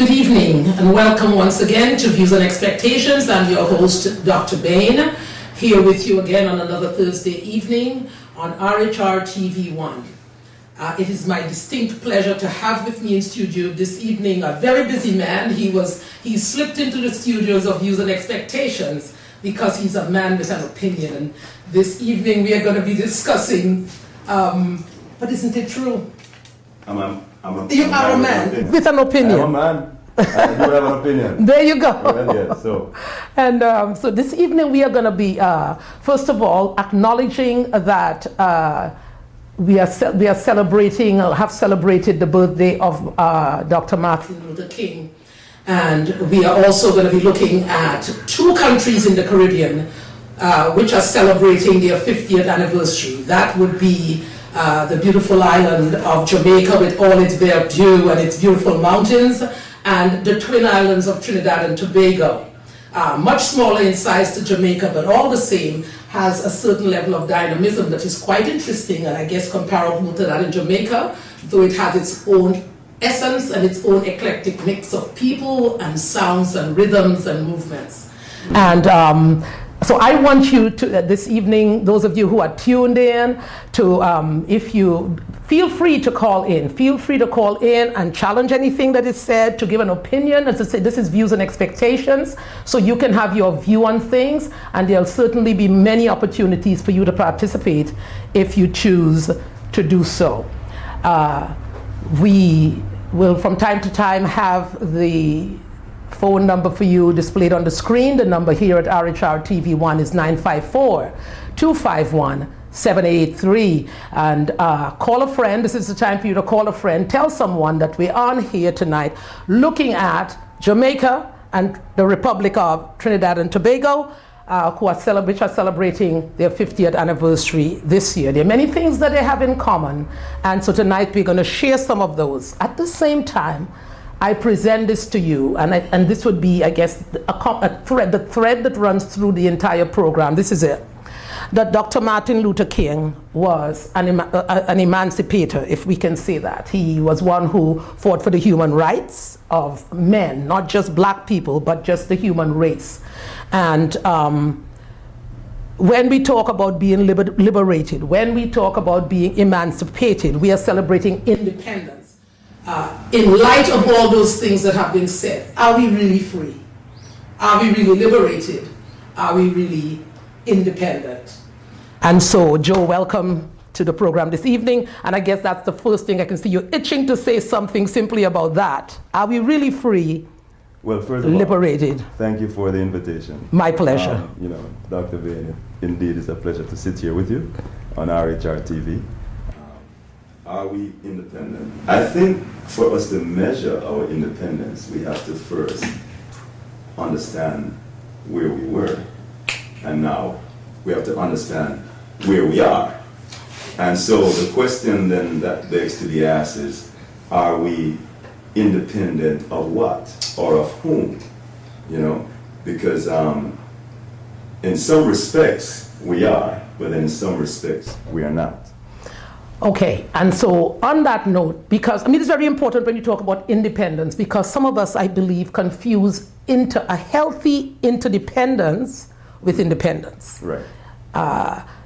Good evening and welcome once again to Views and Xpectations. I'm your host, Dr. Bayne, here with you again on another Thursday evening on RHR TV1. It is my distinct pleasure to have with me in studio this evening a very busy man. He slipped into the studios of Views and Xpectations because he's a man with an opinion. And this evening we are going to be discussing, but isn't it true? You are a man with an opinion. I'm a man. I do have an opinion. There you go. Well, yes, so. And so this evening we are going to be, first of all, acknowledging that we are celebrating, or have celebrated the birthday of Dr. Martin Luther King. And we are also going to be looking at two countries in the Caribbean which are celebrating their 50th anniversary. That would be the beautiful island of Jamaica with all its verdure and its beautiful mountains, and the twin islands of Trinidad and Tobago. Much smaller in size to Jamaica, but all the same has a certain level of dynamism that is quite interesting, and I guess comparable to that in Jamaica, though it has its own essence and its own eclectic mix of people and sounds and rhythms and movements. And so I want you to, this evening, those of you who are tuned in, to, if you feel free to call in. Feel free to call in and challenge anything that is said, to give an opinion. As I say, this is Views and Xpectations, so you can have your view on things, and there'll certainly be many opportunities for you to participate if you choose to do so. We will from time to time have the phone number for you displayed on the screen. The number here at RHR TV1 is 954-251-783. And call a friend. This is the time for you to call a friend. Tell someone that we're on here tonight looking at Jamaica and the Republic of Trinidad and Tobago, which are celebrating their 50th anniversary this year. There are many things that they have in common, and so tonight we're going to share some of those. At the same time, I present this to you, and this would be, I guess, a thread, the thread that runs through the entire program. This is it. That Dr. Martin Luther King was an emancipator, if we can say that. He was one who fought for the human rights of men, not just black people, but just the human race. And when we talk about being liberated, when we talk about being emancipated, we are celebrating independence. In light of all those things that have been said, are we really free? Are we really liberated? Are we really independent? And so, Joe, welcome to the program this evening. And I guess that's the first thing I can see. You're itching to say something simply about that. Are we really free? Well, first of all, liberated. Thank you for the invitation. My pleasure. Dr. Bayne, indeed it's a pleasure to sit here with you on RHR TV. Are we independent? I think for us to measure our independence, we have to first understand where we were. And now we have to understand where we are. And so the question then that begs to be asked is, are we independent of what or of whom? Because in some respects we are, but in some respects we are not. Okay, and so on that note, because it's very important when you talk about independence, because some of us, I believe, confuse a healthy interdependence with independence. Right.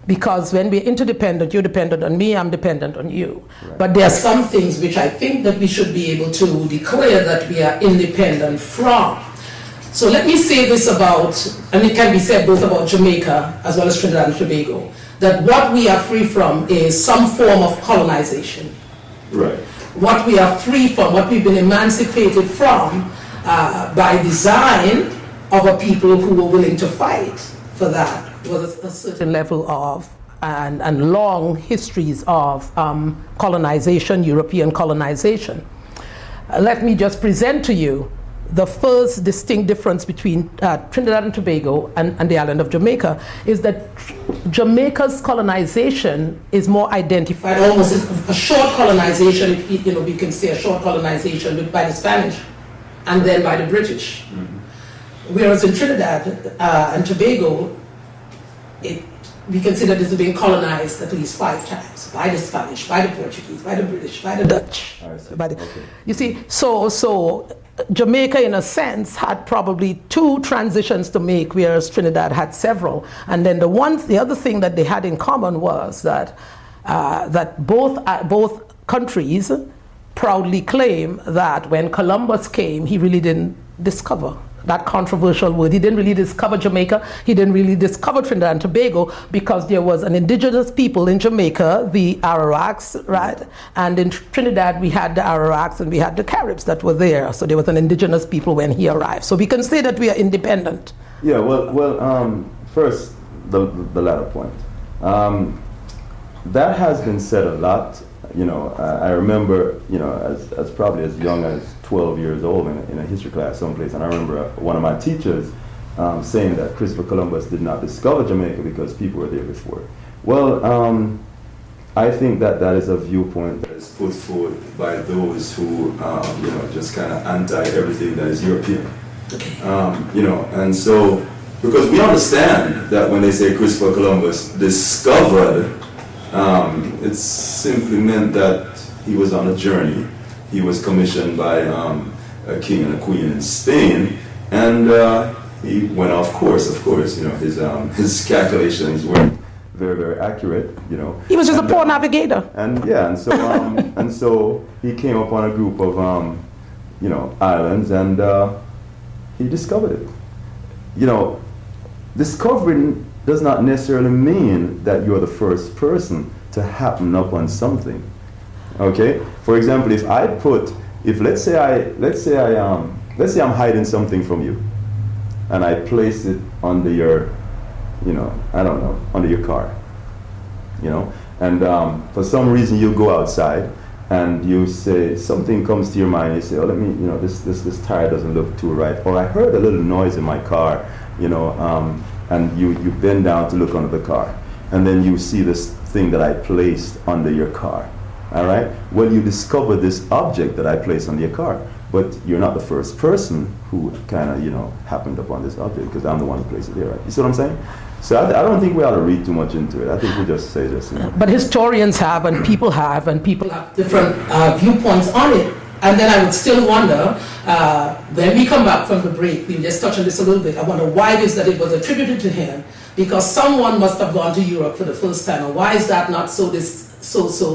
Because when we're interdependent, you're dependent on me, I'm dependent on you. Right. But there are some things which I think that we should be able to declare that we are independent from. So let me say this about, and it can be said both about Jamaica as well as Trinidad and Tobago, that what we are free from is some form of colonization. Right. What we are free from, what we've been emancipated from by design of a people who were willing to fight for that, was a certain level of and long histories of colonization, European colonization. Let me just present to you the first distinct difference between Trinidad and Tobago and the island of Jamaica is that Jamaica's colonization is more identified, almost a short colonization, we can say a short colonization by the Spanish and then by the British. Mm-hmm. Whereas in Trinidad and Tobago, we consider this to be colonized at least 5 times by the Spanish, by the Portuguese, by the British, by the Dutch. I see. You see, so Jamaica, in a sense, had probably two transitions to make, whereas Trinidad had several. And then the other thing that they had in common was that both countries proudly claim that when Columbus came, he really didn't discover that controversial word. He didn't really discover Jamaica. He didn't really discover Trinidad and Tobago, because there was an indigenous people in Jamaica, the Arawaks, right? And in Trinidad, we had the Arawaks and we had the Caribs that were there. So there was an indigenous people when he arrived. So we can say that we are independent. Yeah, first, the latter point. That has been said a lot. I remember, as probably as young as 12 years old in a history class someplace, and I remember one of my teachers saying that Christopher Columbus did not discover Jamaica because people were there before. Well, I think that is a viewpoint that is put forward by those who, just kind of anti everything that is European. And so, because we understand that when they say Christopher Columbus discovered, it simply meant that he was on a journey. He was commissioned by a king and a queen in Spain, and he went off course. Of course, his calculations weren't very, very accurate. He was just a poor navigator. And so he came upon a group of islands, and he discovered it. Discovering does not necessarily mean that you're the first person to happen upon something. Okay? For example, let's say I'm hiding something from you, and I place it under your, under your car, and for some reason you go outside and you say, something comes to your mind, you say, oh, let me, this tire doesn't look too right, or I heard a little noise in my car, and you bend down to look under the car, and then you see this thing that I placed under your car. All right? Well, you discover this object that I placed under your car, but you're not the first person who kind of, happened upon this object, because I'm the one who placed it there, right? You see what I'm saying? So I don't think we ought to read too much into it. I think we just say this. But historians have, and people have different viewpoints on it. And then I would still wonder, when we come back from the break, we'll just touch on this a little bit. I wonder why it is that it was attributed to him, because someone must have gone to Europe for the first time. And why is that not so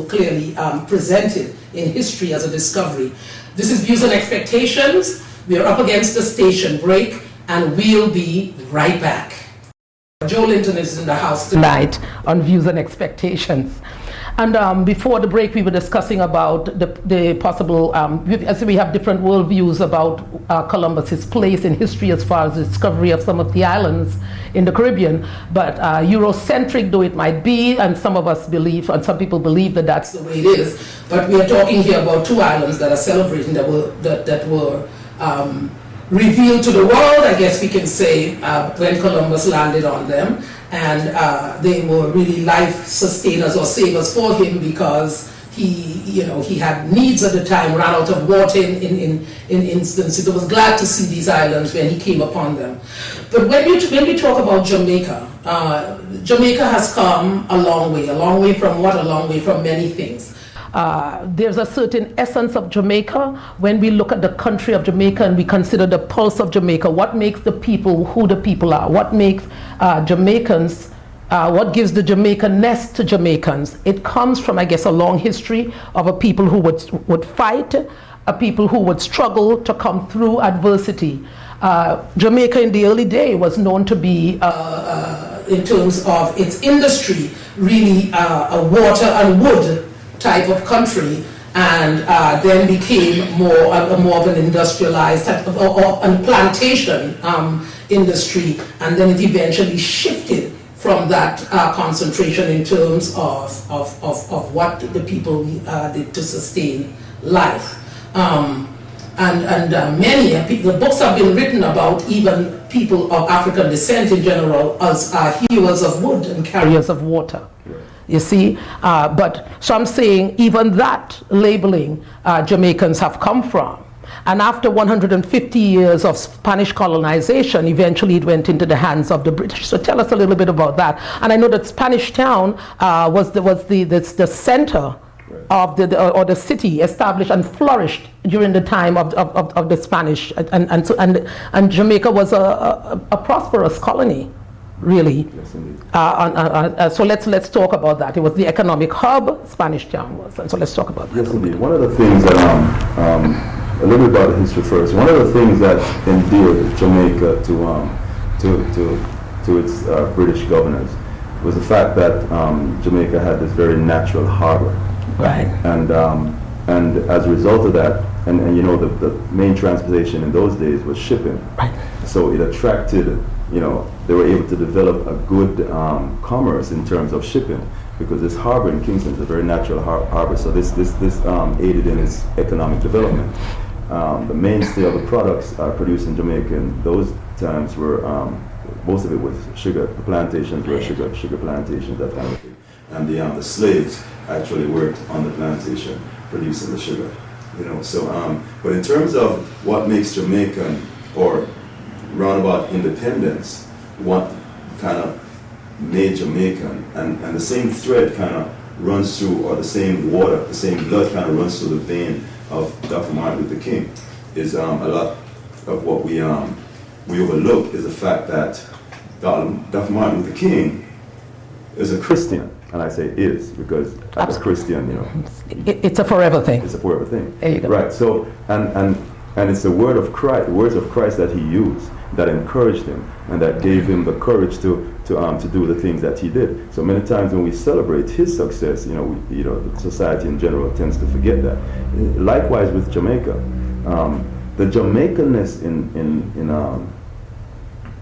clearly presented in history as a discovery? This is Views and Expectations. We are up against the station break, and we'll be right back. Joe Linton is in the house tonight on Views and Expectations. And before the break, we were discussing about the possible, as we have different worldviews about Columbus, his place in history as far as the discovery of some of the islands in the Caribbean. But Eurocentric though it might be, and some of us believe, and some people believe that that's the way it is. But we are talking here about two islands that are celebrating, that were revealed to the world, I guess we can say, when Columbus landed on them. And they were really life sustainers or savers for him, because he had needs at the time, ran out of water in instances. He was glad to see these islands when he came upon them. But when we talk about Jamaica, Jamaica has come a long way from what? A long way from many things. There's a certain essence of Jamaica when we look at the country of Jamaica and we consider the pulse of Jamaica. What makes the people who the people are? What makes Jamaicans, what gives the Jamaican-ness to Jamaicans? It comes from, I guess, a long history of a people who would fight, a people who would struggle to come through adversity. Jamaica in the early day was known to be, in terms of its industry, really a water and wood type of country, and then became more of an industrialized type of a plantation industry, and then it eventually shifted from that concentration in terms of what the people did to sustain life. Many the books have been written about even people of African descent in general as hewers of wood and carriers of water. You see, so I'm saying even that labeling Jamaicans have come from. And after 150 years of Spanish colonization, eventually it went into the hands of the British. So tell us a little bit about that. And I know that Spanish Town was the center of the city established and flourished during the time of the Spanish, and Jamaica was a prosperous colony, really. Yes, indeed. So let's talk about that. It was the economic hub, Spanish Town was, and so let's talk about that. Yes, indeed. One of the things that a little bit about the history first. One of the things that endeared Jamaica to its British governors was the fact that Jamaica had this very natural harbor. Right. And as a result of that, and you know, the main transportation in those days was shipping. Right. So it attracted, you know, they were able to develop a good commerce in terms of shipping, because this harbor in Kingston is a very natural harbor. So this aided in its economic development. The mainstay of the products produced in Jamaica in those times were, most of it was sugar. The plantations were sugar plantations, that kind of thing. And the slaves actually worked on the plantation producing the sugar, you know. So, but in terms of what makes Jamaican or roundabout independence, what kind of made Jamaican, and the same thread kind of runs through, or the same water, the same blood kind of runs through the vein of Dr. Martin Luther King, is a lot of what we overlook is the fact that Dr. Martin Luther King is a Christian. And I say is because as a Christian, you know, it's a forever thing. It's a forever thing. There you go. Right. So and it's the word of Christ, the words of Christ that he used that encouraged him and that gave him the courage to do the things that he did. So many times when we celebrate his success, you know, the society in general tends to forget that. Likewise with Jamaica, the Jamaicanness in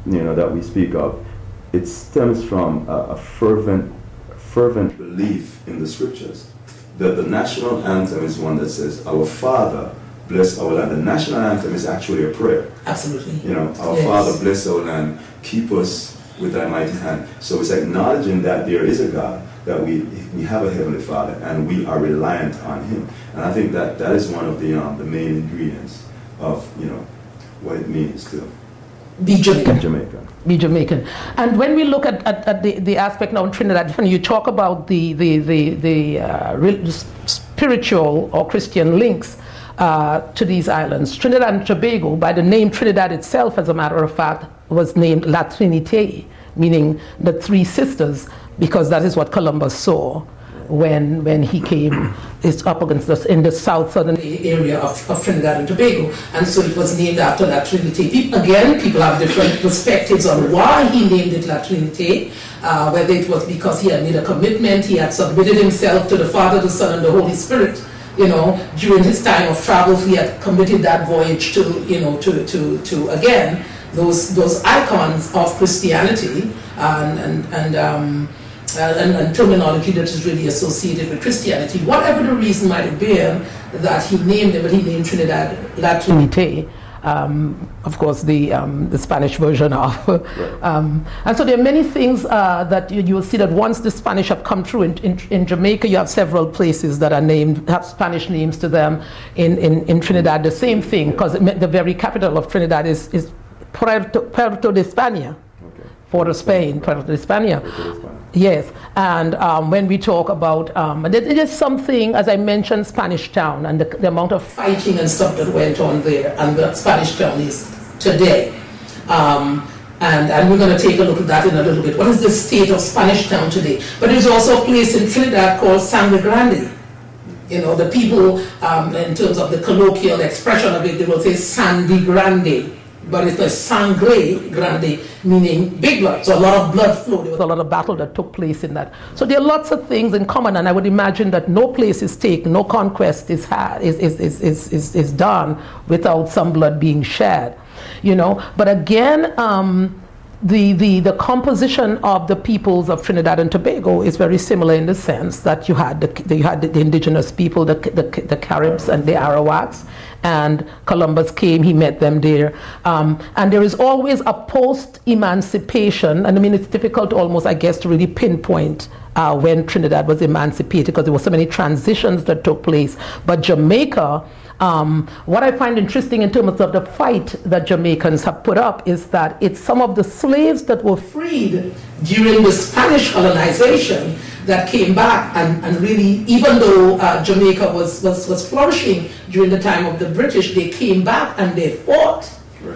you know, that we speak of, it stems from a fervent belief in the scriptures. That the national anthem is one that says, "Our Father, bless our land." The national anthem is actually a prayer. Absolutely. You know, "Our Father, bless our land, keep us with thy mighty hand." So it's acknowledging that there is a God, that we have a Heavenly Father, and we are reliant on him. And I think that is one of the main ingredients of, you know, what it means to be Jamaican. Be Jamaican. And when we look at the aspect now in Trinidad, when you talk about the spiritual or Christian links to these islands, Trinidad and Tobago, by the name Trinidad itself, as a matter of fact, was named La Trinité, meaning the three sisters, because that is what Columbus saw when he came up against us in the southern area of Trinidad and Tobago, and so it was named after La Trinité. People have different perspectives on why he named it La Trinité, whether it was because he had made a commitment, he had submitted himself to the Father, the Son, and the Holy Spirit. You know, during his time of travel, he had committed that voyage to, you know, to again those icons of Christianity and terminology that is really associated with Christianity. Whatever the reason might have been that he named it, but he named Trinidad La Trinité. Of course, the Spanish version of. And so there are many things that you will see that once the Spanish have come through in Jamaica, you have several places that are named, have Spanish names to them. In Trinidad, the same thing, because the very capital of Trinidad is Puerto de España. Port of Spain, Puerto de España. Yes, and when we talk about, it is something, as I mentioned, Spanish Town, and the amount of fighting and stuff that went on there, and the Spanish Town is today. And we're going to take a look at that in a little bit. What is the state of Spanish Town today? But there's also a place in Trinidad called Sangre Grande. You know, the people, in terms of the colloquial expression of it, they will say Sandy Grande. But it's the Sangre Grande, meaning big blood. So a lot of blood flow. There was a lot of battle that took place in that. So there are lots of things in common, and I would imagine that no place is taken, no conquest is done without some blood being shed. You know, but again, the composition of the peoples of Trinidad and Tobago is very similar in the sense that you had the indigenous people, the Caribs and the Arawaks, and Columbus came, he met them there. And there is always a post-emancipation, and I mean, it's difficult almost, I guess, to really pinpoint when Trinidad was emancipated, because there were so many transitions that took place. But Jamaica What I find interesting in terms of the fight that Jamaicans have put up is that it's some of the slaves that were freed during the Spanish colonization that came back and really, even though Jamaica was flourishing during the time of the British, they came back and they fought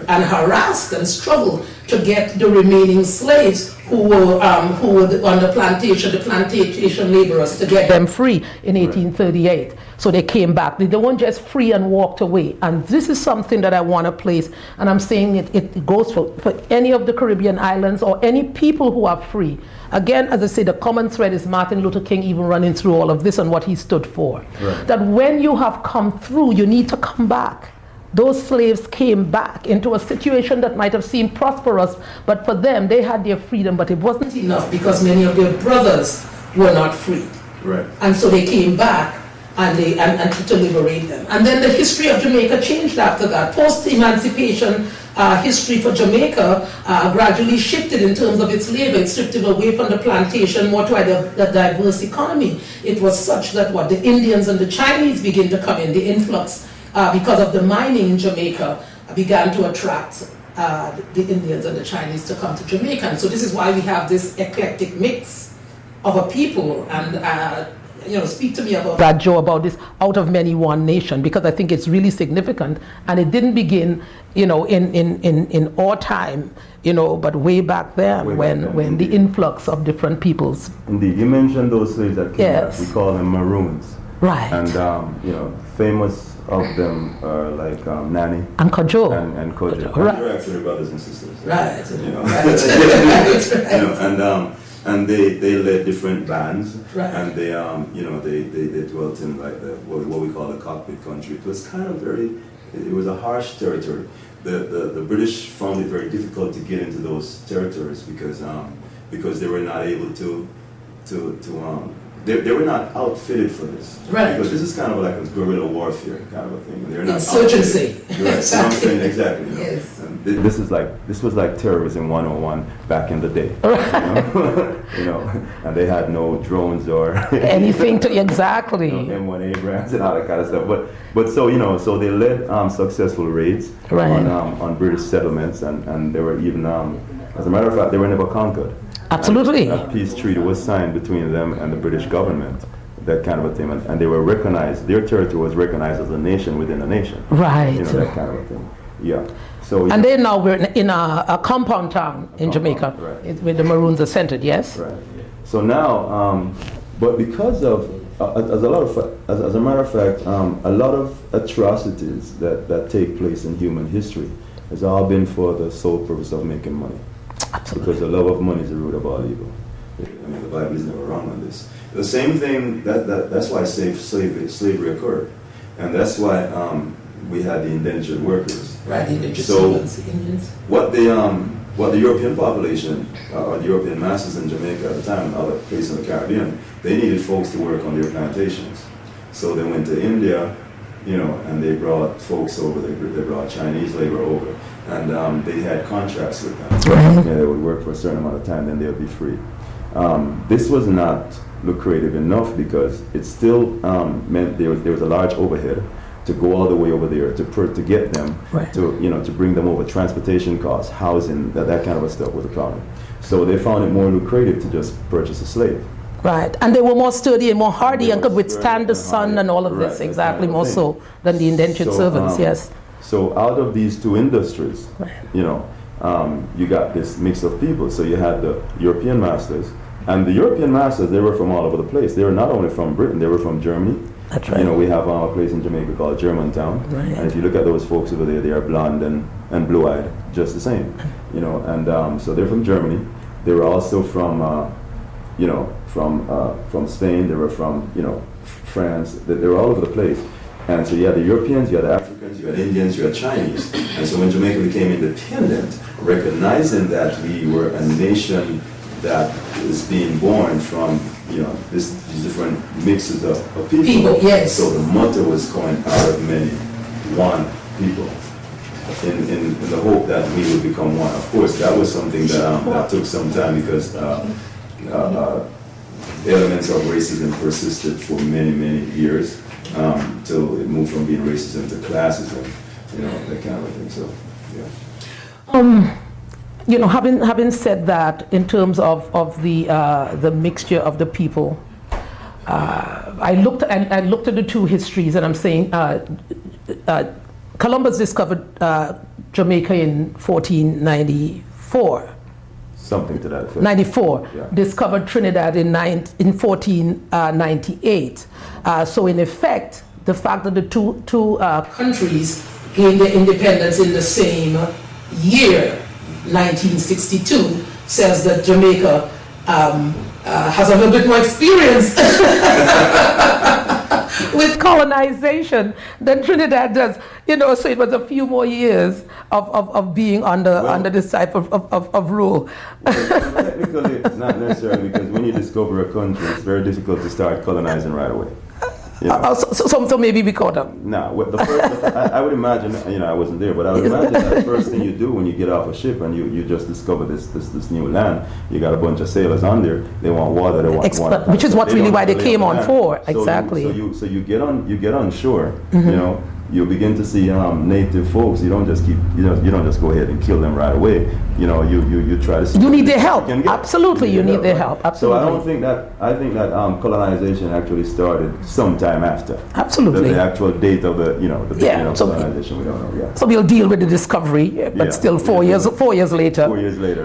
and harassed and struggled to get the remaining slaves who were on the plantation laborers, to get them free in 1838. So they came back. They weren't just free and walked away. And this is something that I want to place, and I'm saying it goes for any of the Caribbean islands or any people who are free. Again, as I say, the common thread is Martin Luther King even running through all of this and what he stood for. Right. That when you have come through, you need to come back. Those slaves came back into a situation that might have seemed prosperous, but for them, they had their freedom, but it wasn't enough because many of their brothers were not free. Right. And so they came back and to liberate them. And then the history of Jamaica changed after that. Post-emancipation history for Jamaica gradually shifted in terms of its labor. It shifted away from the plantation more to a diverse economy. It was such that the Indians and the Chinese began to come in. The influx because of the mining in Jamaica began to attract the Indians and the Chinese to come to Jamaica. And so this is why we have this eclectic mix of a people. And speak to me about that, Joe, about this out of many one nation, because I think it's really significant. And it didn't begin, in our time, but way back then when the influx of different peoples. Indeed, you mentioned those slaves that came back. We call them Maroons. Right. And famous of them are like Nani and Kojo. And Kojo. Right. They're actually brothers and sisters. Right. Right. And they led different bands. Right. And they they dwelt in like what we call the cockpit country. It was kind of it was a harsh territory. The British found it very difficult to get into those territories because they were not able to they were not outfitted for this. Right. Because this is kind of like a guerrilla warfare kind of a thing. They're not insurgency. Right. Exactly. Exactly. Yes. This was like terrorism 101 back in the day. And they had no drones or anything to exactly. M1 Abrams and all that kind of stuff. But so they led successful raids on British settlements, and they were even as a matter of fact, they were never conquered. Absolutely. A peace treaty was signed between them and the British government, that kind of a thing, and they were recognized. Their territory was recognized as a nation within a nation. Right. That kind of a thing. Yeah. So. And they now we're in a compound town in Jamaica, right. Where the Maroons are centered. Yes. Right. So now, but because of as a matter of fact, a lot of atrocities that take place in human history has all been for the sole purpose of making money. Absolutely. Because the love of money is the root of all evil. The Bible is never wrong on this. The same thing, that's why slavery occurred. And that's why we had the indentured workers. Right, the indentured servants, the Indians. What the European population, or the European masses in Jamaica at the time, and other places in the Caribbean, they needed folks to work on their plantations. So they went to India, and they brought folks over, they brought Chinese labor over. And they had contracts with them. Right. They would work for a certain amount of time, then they would be free. This was not lucrative enough because it still meant there was a large overhead to go all the way over there to get them to bring them over. Transportation costs, housing, that kind of stuff was a problem. So they found it more lucrative to just purchase a slave. Right, and they were more sturdy and more hardy and could withstand the sun and all of this, exactly, more so than the indentured servants. Yes. So out of these two industries, you got this mix of people. So you had the European masters, and the European masters, they were from all over the place. They were not only from Britain, they were from Germany. That's right. We have a place in Jamaica called Germantown. Right. And if you look at those folks over there, they are blonde and blue-eyed, just the same. And so they're from Germany. They were also from Spain. They were from France. They were all over the place. And so you had the Europeans, you had the Africans, you had Indians, you had Chinese. And so when Jamaica became independent, recognizing that we were a nation that is being born from these different mixes of people. Yes. So the motto was going out of many, one people, in the hope that we would become one. Of course, that was something that took some time because elements of racism persisted for many, many years. till it moved from being racism to classism, that kind of thing. So, yeah. Having said that, in terms of the mixture of the people, I looked at the two histories, and I'm saying Columbus discovered Jamaica in 1494. Something to that effect. 94. Yeah. Discovered Trinidad in 1498. So in effect, the fact that the two countries gained their independence in the same year, 1962, says that Jamaica has a little bit more experience with colonization than Trinidad does. So it was a few more years of being under this type of rule. Well, technically, it's not necessarily, because when you discover a country, it's very difficult to start colonizing right away. So maybe we caught up. No, I would imagine, I wasn't there, but I would imagine that the first thing you do when you get off a ship and you just discover this new land, you got a bunch of sailors on there, they want water, they want water. Which is why they came on for, exactly. So you get on shore, you begin to see native folks. You don't just go ahead and kill them right away. You try to see. You need their help. Absolutely, you need their help. Absolutely. So I think that colonization actually started sometime after. Absolutely. The actual date of the beginning of colonization, we don't know. Yeah. So we'll deal with the discovery, but still 4 years later. 4 years later,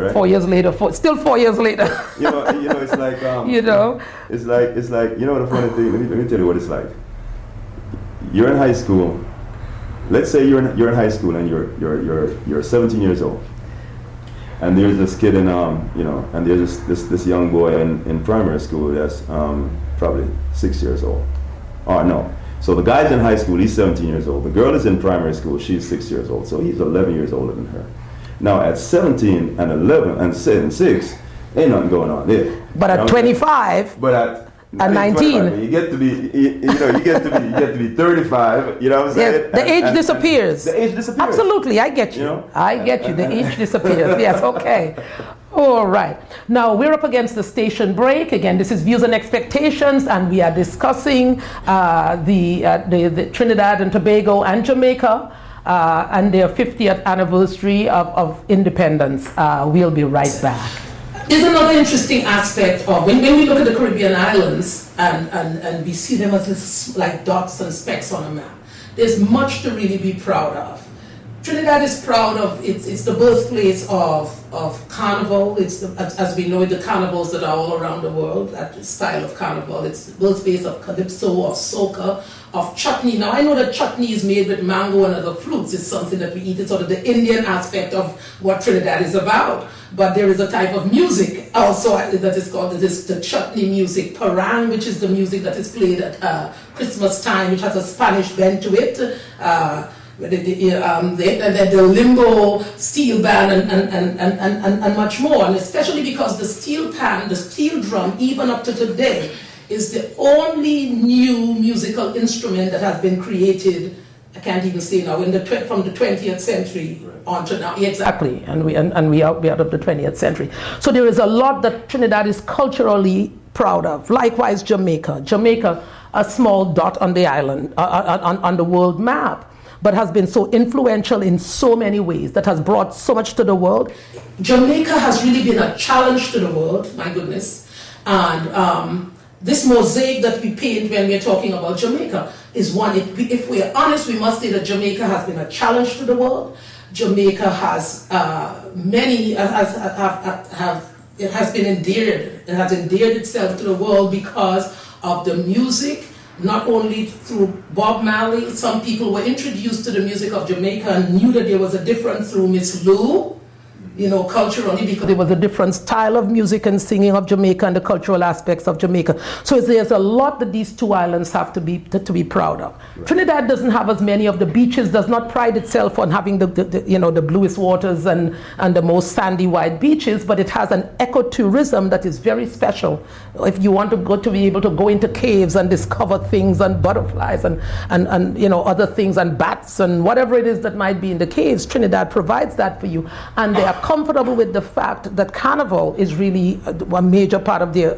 right? 4 years later. Still 4 years later. It's like it's like the funny thing. Let me tell you what it's like. You're in high school. Let's say you're in high school and you're 17 years old, and there's this kid and there's this young boy in primary school that's probably 6 years old. Oh no! So the guy's in high school, he's 17 years old. The girl is in primary school, she's 6 years old. So he's 11 years older than her. Now at 17 and 11 and 6, ain't nothing going on there. But at 25. At 19, you get to be 35. You know what I'm saying? Yes, the age disappears. The age disappears. Absolutely, I get you. I get you. The age disappears. Yes, okay. All right. Now we're up against the station break. Again, this is Views and Expectations, and we are discussing the Trinidad and Tobago and Jamaica and their 50th anniversary of independence. We'll be right back. There's another interesting aspect of when we look at the Caribbean islands and we see them as like dots and specks on a map. There's much to really be proud of. Trinidad is proud of it's the birthplace of carnival. It's as we know, the carnivals that are all around the world. That style of carnival. It's the birthplace of calypso, of soca, of chutney. Now I know that chutney is made with mango and other fruits. It's something that we eat. It's sort of the Indian aspect of what Trinidad is about. But there is a type of music also that is called the chutney music, parang, which is the music that is played at Christmas time, which has a Spanish bend to it. The limbo, steel band, and much more. And especially because the steel pan, the steel drum, even up to today, is the only new musical instrument that has been created, I can't even say now, from the 20th century on to now. Exactly, and we are out of the 20th century. So there is a lot that Trinidad is culturally proud of. Likewise, Jamaica, a small dot on the island, on the world map, but has been so influential in so many ways, that has brought so much to the world. Jamaica has really been a challenge to the world, my goodness. And this mosaic that we paint when we're talking about Jamaica is one, if we're honest, we must say that Jamaica has been a challenge to the world. Jamaica has it has been endeared. It has endeared itself to the world because of the music, not only through Bob Marley. Some people were introduced to the music of Jamaica and knew that there was a difference through Miss Lou, culturally, because there was a different style of music and singing of Jamaica and the cultural aspects of Jamaica. So there's a lot that these two islands have to be proud of. Right. Trinidad doesn't have as many of the beaches, does not pride itself on having the bluest waters and the most sandy white beaches, but it has an ecotourism that is very special. If you want to be able to go into caves and discover things and butterflies and other things and bats and whatever it is that might be in the caves, Trinidad provides that for you. And there are comfortable with the fact that Carnival is really a major part of their,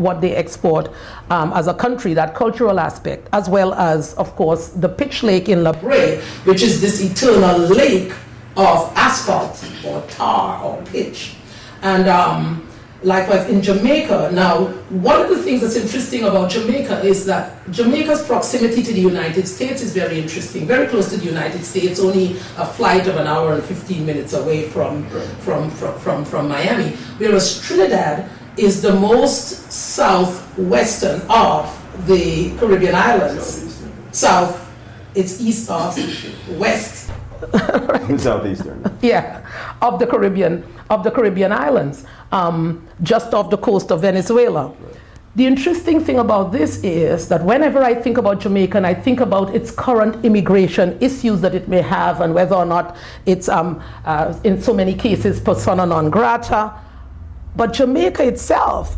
what they export as a country, that cultural aspect, as well as, of course, the pitch lake in La Brea, which is this eternal lake of asphalt or tar or pitch. And likewise in Jamaica. Now, one of the things that's interesting about Jamaica is that Jamaica's proximity to the United States is very interesting, very close to the United States, only a flight of an hour and 15 minutes away from Miami, whereas Trinidad is the most southwestern of the Caribbean islands. South, it's east of, west. Southeastern. Yeah, of the Caribbean islands, just off the coast of Venezuela. Right. The interesting thing about this is that whenever I think about Jamaica and I think about its current immigration issues that it may have, and whether or not it's in so many cases persona non grata, but Jamaica itself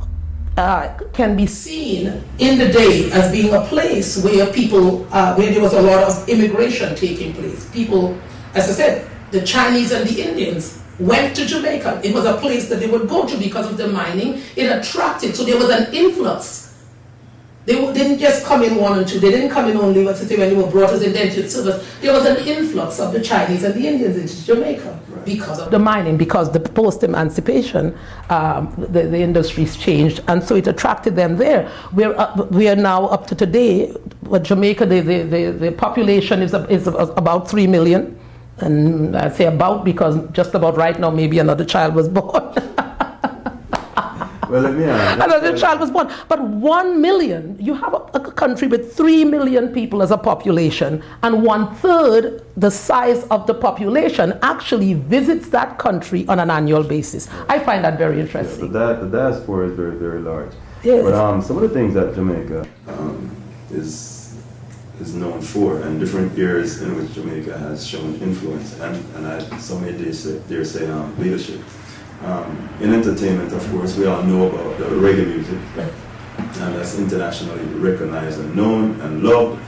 can be seen in the day as being a place where people, where there was a lot of immigration taking place. People, as I said, the Chinese and the Indians went to Jamaica. It was a place that they would go to because of the mining. It attracted, so there was an influx. They didn't just come in one and two. They didn't come in only, when they were brought as indentured servants. There was an influx of the Chinese and the Indians into Jamaica because of the mining, because the post-emancipation, the industries changed, and so it attracted them there. We are now up to today, with Jamaica, the population is about 3 million. And I say about because just about right now maybe another child was born. Well, let me another child was born. But 1 million, you have a country with 3 million people as a population, and 1/3 the size of the population actually visits that country on an annual basis. I find that very interesting. Yeah, the diaspora is very, very large. Yes. But some of the things that Jamaica is known for, and different areas in which Jamaica has shown influence, and some may dare say leadership. In entertainment, of course, we all know about the reggae music, and that's internationally recognized and known and loved.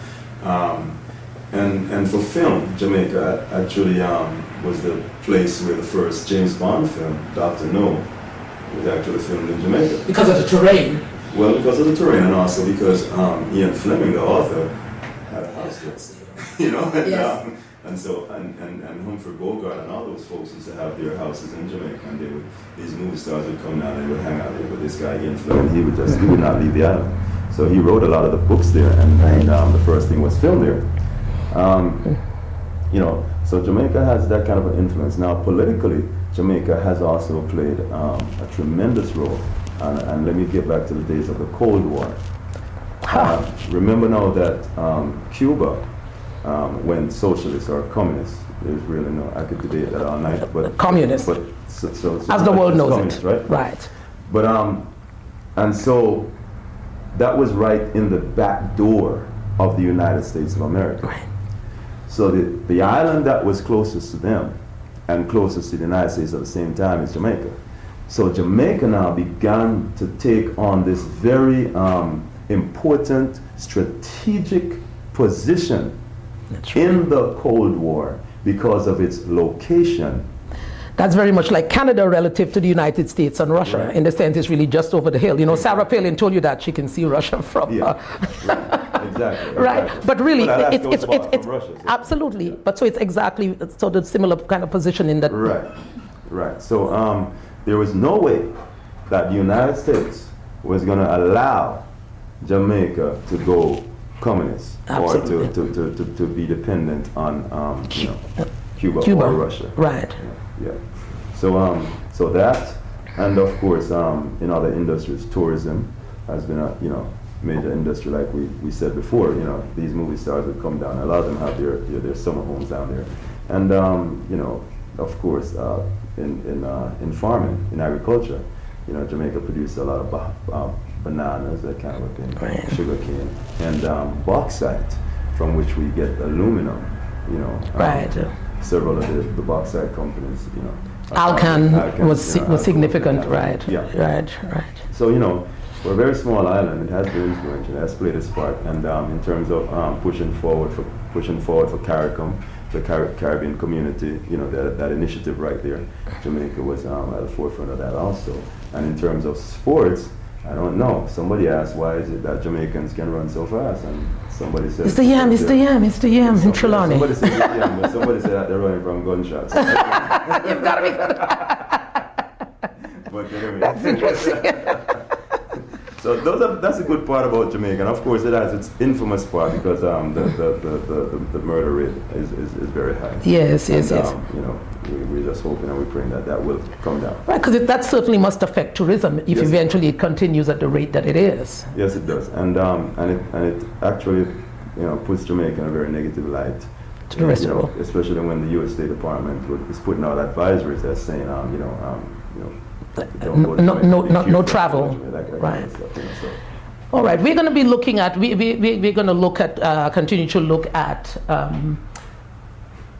And for film, Jamaica actually was the place where the first James Bond film, Dr. No, was actually filmed in Jamaica. Because of the terrain? Well, because of the terrain, and also because Ian Fleming, the author, had a house there. Yes. And Humphrey Bogart and all those folks used to have their houses in Jamaica, and these movie stars would come down and they would hang out there with this guy Ian Fleming. He would not leave the island. So he wrote a lot of the books there, and the first thing was filmed there. So Jamaica has that kind of an influence. Now, politically, Jamaica has also played a tremendous role. And let me get back to the days of the Cold War. Remember now that Cuba went socialist or communist. There's really I could debate that all night. But communist. But so as the world knows it, right? Right. But and so that was right in the back door of the United States of America. Right. So the island that was closest to them and closest to the United States at the same time is Jamaica. So Jamaica now began to take on this very important strategic position in the Cold War because of its location. That's very much like Canada relative to the United States and Russia. Right. In the sense it's really just over the hill. Sarah Palin told you that she can see Russia from... right. Exactly. Right, exactly. but really, it's Russia, so. Absolutely. But so it's exactly sort of similar kind of position in that... Right. So there was no way that the United States was going to allow Jamaica to go communist. Absolutely. Or to be dependent on Cuba or Russia. Right. Yeah. So that, and of course in other industries, tourism has been a major industry. Like we said before, these movie stars would come down. A lot of them have their summer homes down there, and of course in farming, in agriculture, Jamaica produced a lot of bananas, that kind of a thing, right. Sugar cane, and bauxite, from which we get aluminum. Right. Several of the bauxite companies, Alcan was significant, right? Yeah. Right. So we're a very small island. It has been influential. It has played its part, and in terms of pushing forward for CARICOM, the Caribbean community, that initiative right there. Jamaica was at the forefront of that also. And in terms of sports, I don't know. Somebody asked, why is it that Jamaicans can run so fast? And somebody said, it's the yam in Trelawney. Somebody said the yam, but somebody said that they're running from gunshots. You've got to be good. But anyway. That's interesting. So that's a good part about Jamaica, and of course it has its infamous part because the murder rate is very high. Yes. We're just hoping and we're praying that will come down. Right, because that certainly must affect tourism if eventually it continues at the rate that it is. Yes, it does, and it actually puts Jamaica in a very negative light. To the rest of the world, especially when the U.S. State Department is putting out advisories that's saying no travel. Right. All right. We're going to be looking at. We're going to look at. Continue to look at.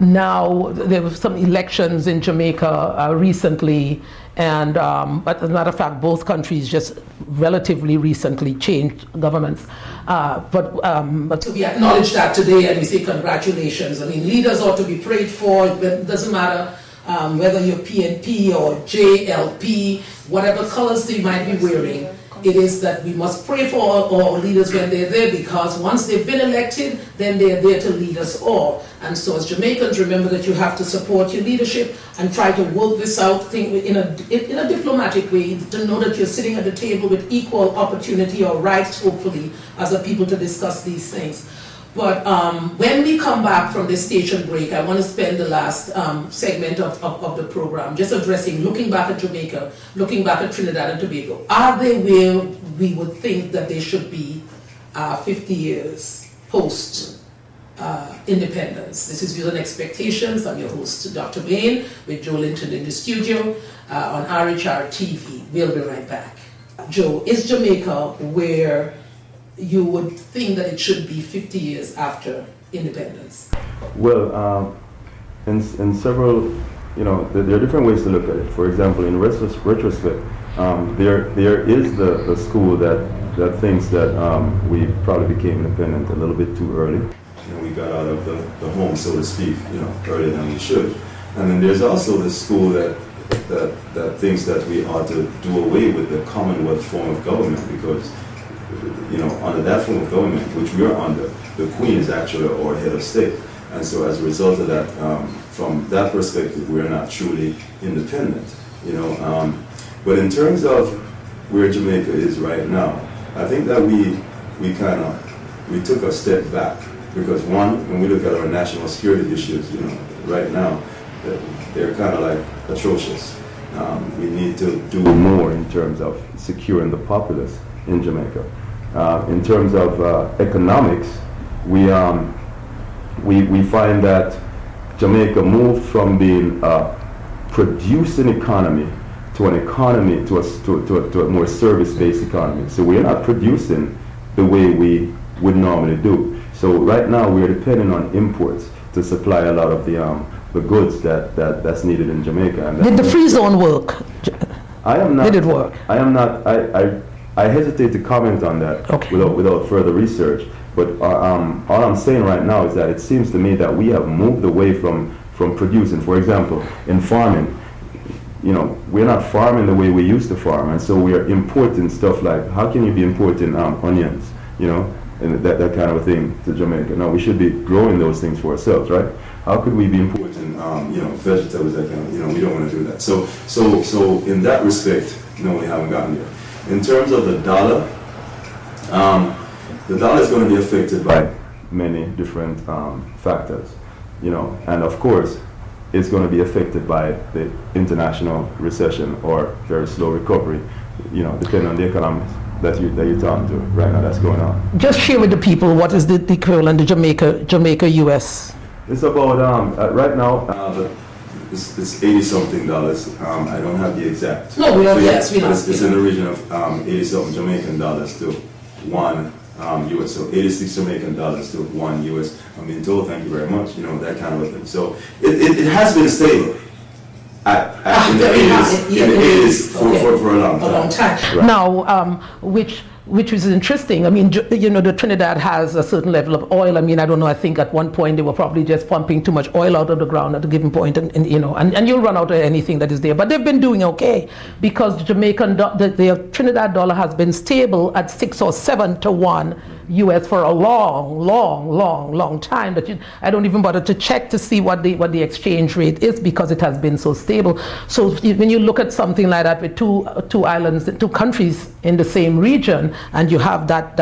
Now there were some elections in Jamaica recently, and but as a matter of fact, both countries just relatively recently changed governments. But so we acknowledge that today, and we say congratulations. I mean, leaders ought to be prayed for. It doesn't matter. Whether you're PNP or JLP, whatever colors they might be wearing, it is that we must pray for our leaders when they're there, because once they've been elected, then they're there to lead us all. And so as Jamaicans, remember that you have to support your leadership and try to work this out in a diplomatic way, to know that you're sitting at the table with equal opportunity or rights, hopefully, as a people to discuss these things. But when we come back from this station break, I want to spend the last segment of the program just addressing, looking back at Jamaica, looking back at Trinidad and Tobago. Are they where we would think that they should be 50 years post independence? This is Views and Xpectations. I'm your host, Dr. Bayne, with Joe Linton in the studio on RHR TV. We'll be right back. Joe, is Jamaica where you would think that it should be 50 years after independence? Well, in several, there are different ways to look at it. For example, in retrospect, there is the school that thinks that we probably became independent a little bit too early. We got out of the home, so to speak, earlier than we should. And then there's also the school that thinks that we ought to do away with the Commonwealth form of government, because under that form of government, which we are under, the Queen is actually our head of state. And so as a result of that, from that perspective, we're not truly independent, But in terms of where Jamaica is right now, I think that we took a step back, because one, when we look at our national security issues, right now, they're kind of like atrocious. We need to do more in terms of securing the populace in Jamaica. In terms of economics, we find that Jamaica moved from being a producing economy to an economy to a more service-based economy. So we're not producing the way we would normally do. So right now we're depending on imports to supply a lot of the goods that's needed in Jamaica. And did the free zone work? Did it work? I hesitate to comment on that without further research. But all I'm saying right now is that it seems to me that we have moved away from producing. For example, in farming, we're not farming the way we used to farm, and so we are importing stuff like, how can you be importing onions, and that kind of a thing to Jamaica? No, we should be growing those things for ourselves, right? How could we be importing, vegetables that we don't want to do that. So in that respect, we haven't gotten there. In terms of the dollar is going to be affected by many different factors, and of course, it's going to be affected by the international recession or very slow recovery, depending on the economics that you're talking to right now that's going on. Just share with the people what is the equivalent to Jamaica US. It's about right now. It's $80-something. I don't have the exact. No, we don't. Yes, we don't. It's in the region of $80-something Jamaican dollars to $1 US. So $86 Jamaican dollars to $1 US. I'm being told, thank you very much. That kind of a thing. So it has been stable in the 80s for a long time. Right. Now, which which is interesting. I mean, the Trinidad has a certain level of oil. I mean, I don't know. I think at one point they were probably just pumping too much oil out of the ground at a given point, and you'll run out of anything that is there. But they've been doing okay because the Trinidad dollar has been stable at 6 or 7 to 1 US for a long time. That I don't even bother to check to see what the exchange rate is because it has been so stable. So when you look at something like that with two islands, two countries in the same region, and you have that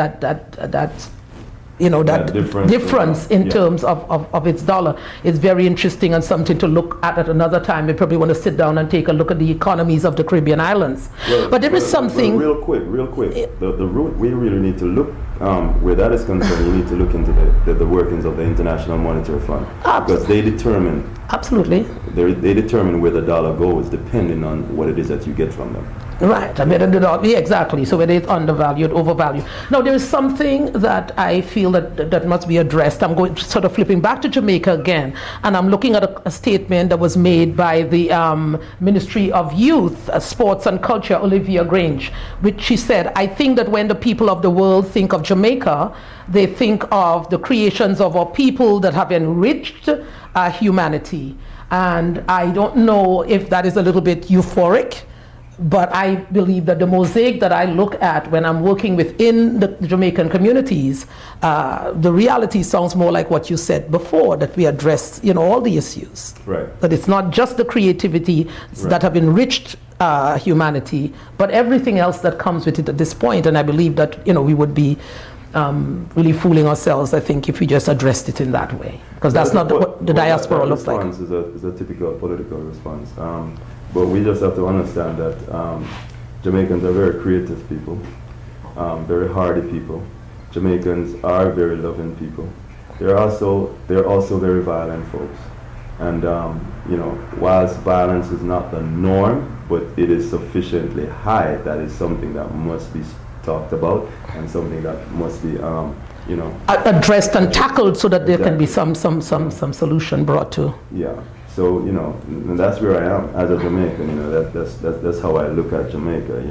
difference in terms of its dollar, it's very interesting and something to look at another time. We probably want to sit down and take a look at the economies of the Caribbean islands. But there is something. Real quick. The route we really need to look, where that is concerned, you need to look into the workings of the International Monetary Fund. Because they determine. Absolutely. They determine where the dollar goes depending on what it is that you get from them. Right, exactly. So whether it's undervalued, overvalued. Now there is something that I feel that must be addressed. I'm going sort of flipping back to Jamaica again, and I'm looking at a statement that was made by the Ministry of Youth, Sports and Culture, Olivia Grange, which she said, "I think that when the people of the world think of Jamaica, they think of the creations of our people that have enriched humanity." And I don't know if that is a little bit euphoric, but I believe that the mosaic that I look at when I'm working within the Jamaican communities, the reality sounds more like what you said before, that we address, all the issues. Right. That it's not just the creativity that have enriched humanity, but everything else that comes with it at this point. And I believe that, we would be really fooling ourselves, I think, if we just addressed it in that way. Because that's not what the diaspora looks like. That response is a typical political response. But we just have to understand that Jamaicans are very creative people, very hardy people. Jamaicans are very loving people. They're also very violent folks. And whilst violence is not the norm, but it is sufficiently high, that is something that must be talked about and something that must be addressed and tackled so that there can be some solution brought to. Yeah. So and that's where I am as a Jamaican. That's how I look at Jamaica.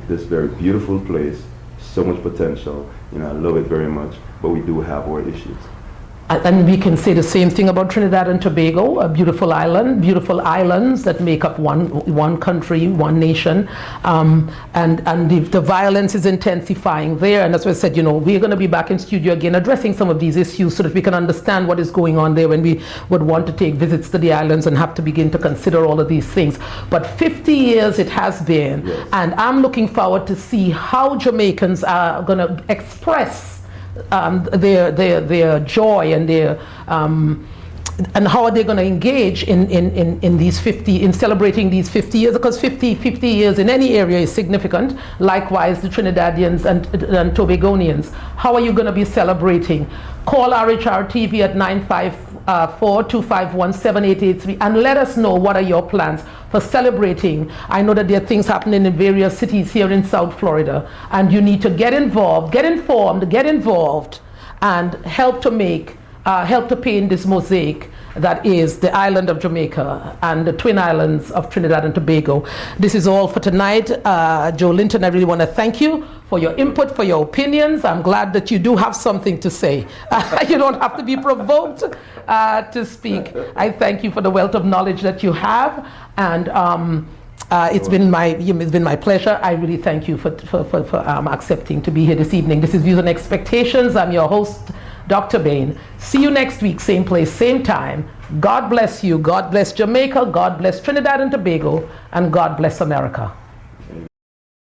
This very beautiful place, so much potential. I love it very much, but we do have our issues. And we can say the same thing about Trinidad and Tobago, a beautiful island, beautiful islands that make up one country, one nation, and the violence is intensifying there. And that's why I said, we're going to be back in studio again addressing some of these issues so that we can understand what is going on there when we would want to take visits to the islands and have to begin to consider all of these things. But 50 years it has been, yes. And I'm looking forward to see how Jamaicans are going to express their joy and their and how are they going to engage in these 50, in celebrating these 50 years, because 50 years in any area is significant. Likewise, the Trinidadians and Tobagonians, how are you going to be celebrating? Call RHR TV at 954-251-7883 and let us know what are your plans for celebrating. I know that there are things happening in various cities here in South Florida, and you need to get involved, get informed, get involved, and help to paint this mosaic that is the island of Jamaica and the twin islands of Trinidad and Tobago. This is all for tonight. Joe Linton, I really want to thank you for your input, for your opinions. I'm glad that you do have something to say. You don't have to be provoked to speak. I thank you for the wealth of knowledge that you have, and it's been my pleasure. I really thank you for accepting to be here this evening. This is Views and Xpectations. I'm your host, Dr. Bayne. See you next week, same place, same time. God bless you. God bless Jamaica. God bless Trinidad and Tobago. And God bless America.